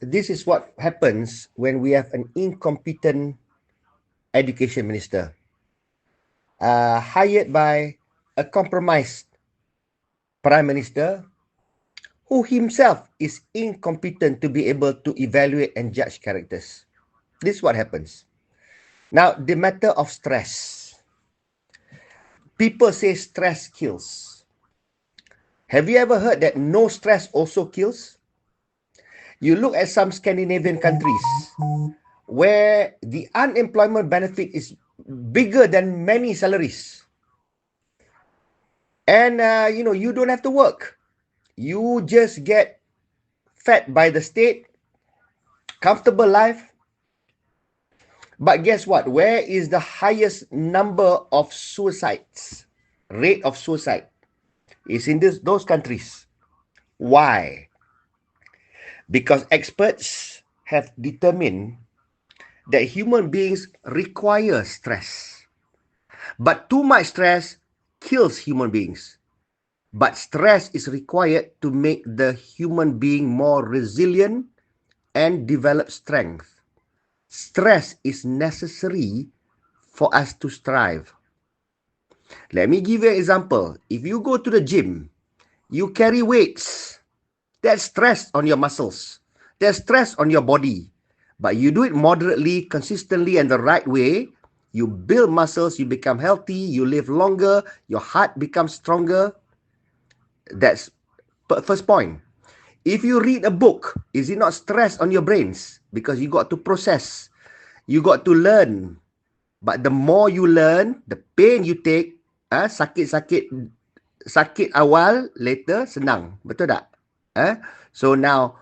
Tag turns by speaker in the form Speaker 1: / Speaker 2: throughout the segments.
Speaker 1: this is what happens when we have an incompetent education minister hired by a compromised prime minister who himself is incompetent to be able to evaluate and judge characters. This is what happens. Now, the matter of stress. People say stress kills. Have you ever heard that no stress also kills? You look at some Scandinavian countries where the unemployment benefit is bigger than many salaries. And, you don't have to work. You just get fed by the state, comfortable life. But guess what? Where is the highest number of suicides? Rate of suicide is in those countries. Why? Because experts have determined that human beings require stress. But too much stress kills human beings. But stress is required to make the human being more resilient and develop strength. Stress is necessary for us to strive. Let me give you an example. If you go to the gym, you carry weights. There's stress on your muscles. There's stress on your body. But you do it moderately, consistently, and the right way. You build muscles, you become healthy, you live longer, your heart becomes stronger. That's first point. If you read a book, is it not stress on your brains? Because you got to process. You got to learn. But the more you learn, the pain you take, sakit awal, later senang. Betul tak? So now,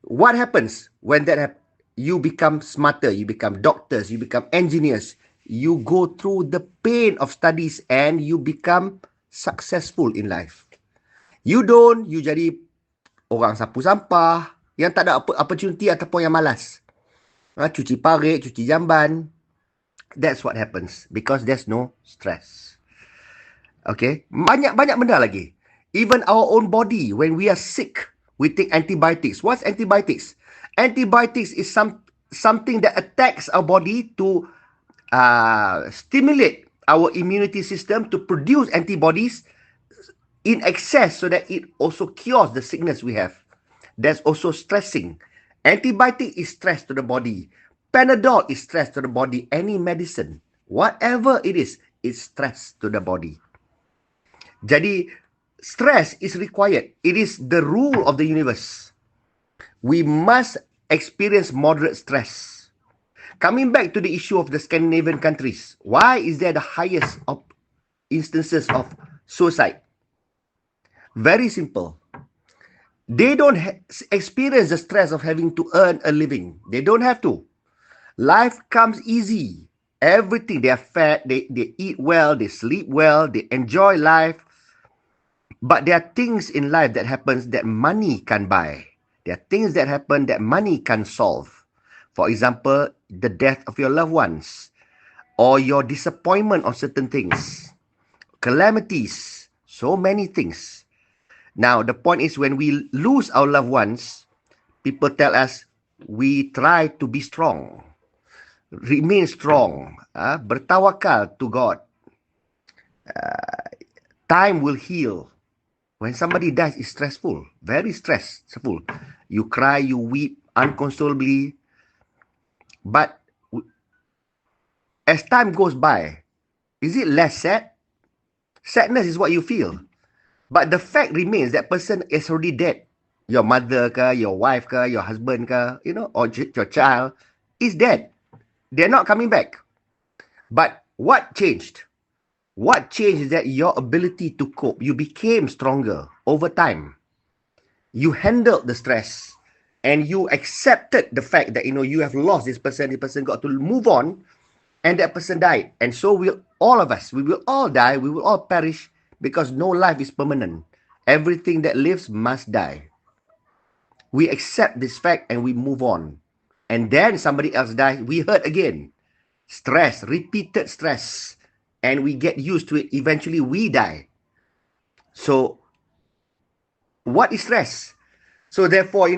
Speaker 1: what happens when that happens? You become smarter, you become doctors, you become engineers. You go through the pain of studies and you become successful in life. You don't, you jadi orang sapu sampah, yang tak ada opportunity ataupun yang malas. Cuci parit, cuci jamban. That's what happens because there's no stress. Okay, banyak benda lagi. Even our own body, when we are sick, we take antibiotics. What's antibiotics? Antibiotics is something that attacks our body to stimulate our immunity system to produce antibodies in excess so that it also cures the sickness we have. That's also stressing. Antibiotic is stress to the body. Panadol is stress to the body. Any medicine, whatever it is stress to the body. Jadi, stress is required. It is the rule of the universe. We must experience moderate stress. Coming back to the issue of the Scandinavian countries, why is there the highest of instances of suicide? Very simple. They don't experience the stress of having to earn a living. They don't have to. Life comes easy. Everything. They are fat. They eat well. They sleep well. They enjoy life. But there are things in life that happens that money can buy. There are things that happen that money can solve. For example, the death of your loved ones or your disappointment on certain things, calamities, so many things. Now, the point is when we lose our loved ones, people tell us we try to be strong, remain strong, bertawakal to God. Time will heal. When somebody dies, it's stressful, very stressful. You cry, you weep unconsolably. But as time goes by, is it less sad? Sadness is what you feel. But the fact remains that person is already dead. Your mother ke, your wife ke, your husband ke, or your child is dead. They're not coming back. But what changed? What changed is that your ability to cope. You became stronger over time. You handled the stress and you accepted the fact that, you have lost this person got to move on and that person died. And so will all of us. We will all die. We will all perish because no life is permanent. Everything that lives must die. We accept this fact and we move on. And then somebody else dies. We hurt again. Stress, repeated stress. And we get used to it. Eventually, we die. So, what is stress? So, therefore,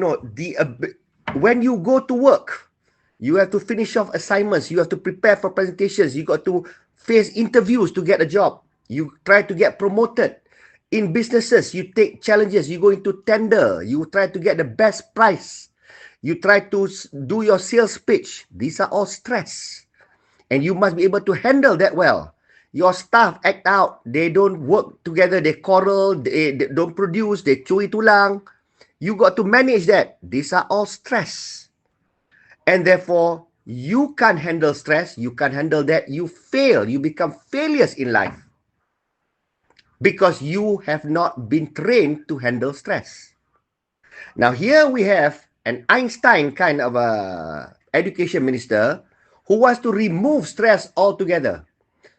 Speaker 1: When you go to work, you have to finish off assignments, you have to prepare for presentations, you got to face interviews to get a job, you try to get promoted. In businesses, you take challenges, you go into tender, you try to get the best price, you try to do your sales pitch. These are all stress, and you must be able to handle that well. Your staff act out, they don't work together, they quarrel, they don't produce, they curi tulang. You got to manage that. These are all stress. And therefore, you can't handle stress, you can't handle that, you fail, you become failures in life. Because you have not been trained to handle stress. Now here we have an Einstein kind of a education minister who wants to remove stress altogether,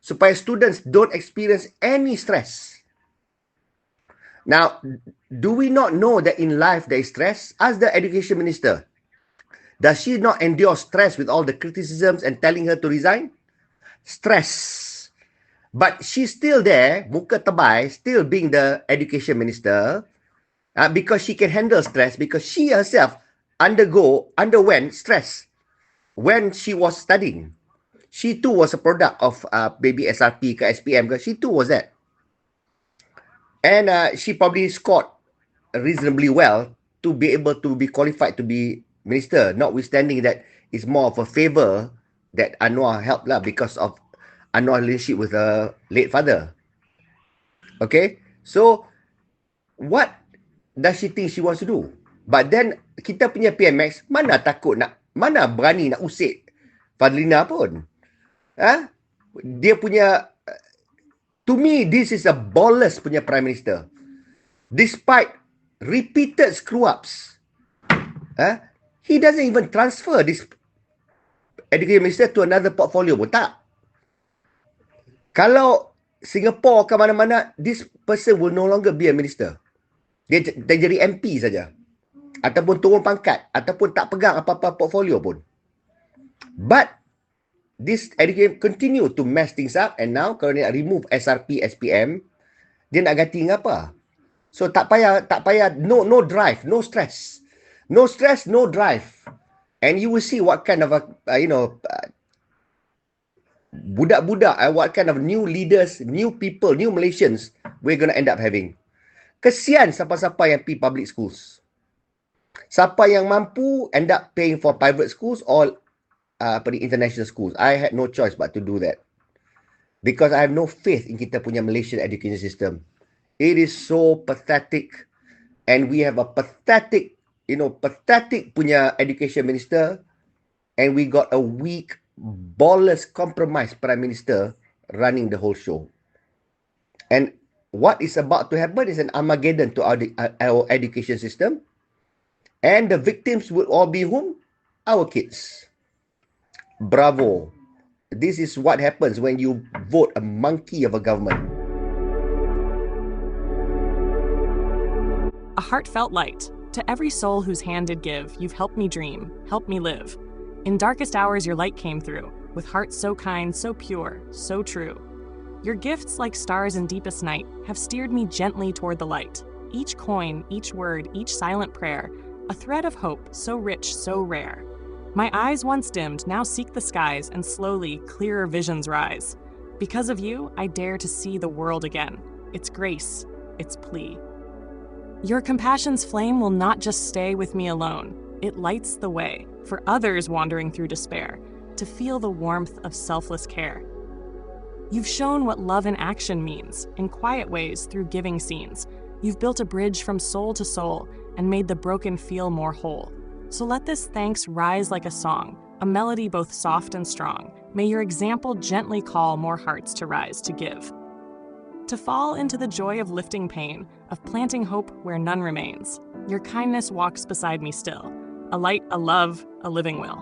Speaker 1: supaya students don't experience any stress. Now, do we not know that in life there is stress? Ask the education minister. Does she not endure stress with all the criticisms and telling her to resign? Stress. But she's still there, muka tebal, still being the education minister, because she can handle stress, because she herself underwent stress when she was studying. She too was a product of maybe SRP ke SPM, she too was that. And she probably scored reasonably well to be able to be qualified to be minister, notwithstanding that it's more of a favor that Anwar helped lah because of Anwar's relationship with her late father. Okay, so what does she think she wants to do? But then kita punya PMX mana takut nak, mana berani nak usik Fadlina pun. Dia punya, to me this is a ballless punya prime minister. Despite repeated screw-ups, he doesn't even transfer this education minister to another portfolio pun tak. Kalau Singapore ke mana-mana, this person will no longer be a minister. Dia jadi MP saja. Ataupun turun pangkat. Ataupun tak pegang apa-apa portfolio pun. But, this education continue to mess things up, and now kalau dia nak remove SRP, SPM, dia nak ganti dengan apa? So, tak payah, no drive, no stress. No stress, no drive. And you will see what kind of budak-budak, what kind of new leaders, new people, new Malaysians we're going to end up having. Kesian siapa-siapa yang pergi public schools. Siapa yang mampu end up paying for private schools or international schools. I had no choice but to do that. Because I have no faith in kita punya Malaysian education system. It is so pathetic. And we have a pathetic punya education minister. And we got a weak, ballless, compromised prime minister running the whole show. And what is about to happen is an Armageddon to our education system. And the victims will all be whom? Our kids. Bravo. This is what happens when you vote a monkey of a government.
Speaker 2: A heartfelt light. To every soul whose hand did give, you've helped me dream, helped me live. In darkest hours, your light came through, with hearts so kind, so pure, so true. Your gifts, like stars in deepest night, have steered me gently toward the light. Each coin, each word, each silent prayer, a thread of hope so rich, so rare. My eyes once dimmed now seek the skies, and slowly clearer visions rise. Because of you, I dare to see the world again. Its grace, its plea. Your compassion's flame will not just stay with me alone. It lights the way for others wandering through despair to feel the warmth of selfless care. You've shown what love in action means, in quiet ways through giving scenes. You've built a bridge from soul to soul and made the broken feel more whole. So let this thanks rise like a song, a melody both soft and strong. May your example gently call more hearts to rise, to give. To fall into the joy of lifting pain, of planting hope where none remains. Your kindness walks beside me still, a light, a love, a living will.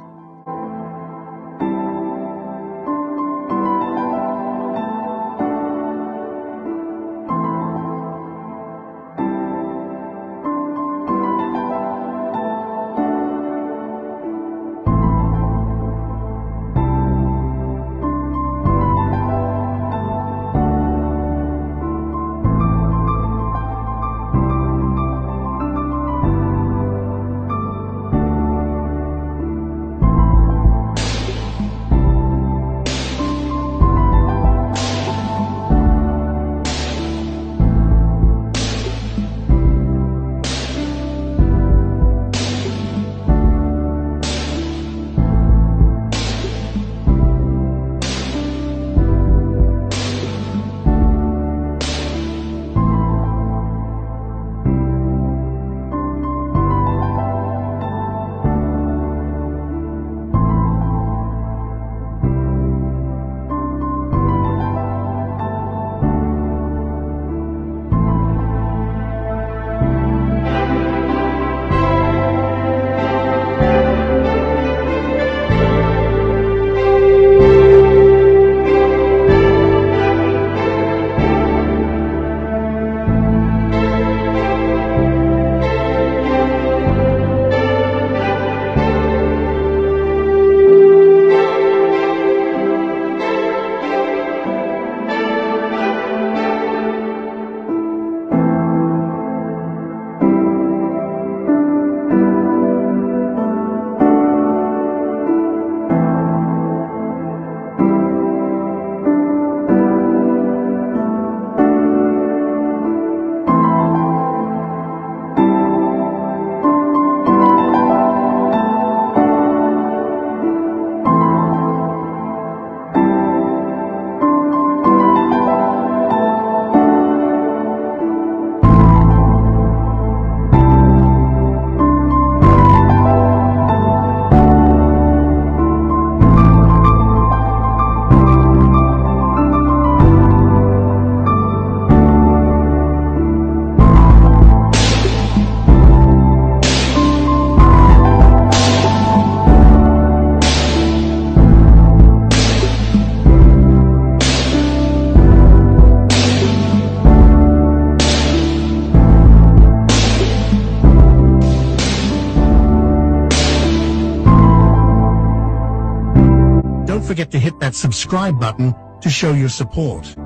Speaker 3: don't forget to hit that subscribe button to show your support.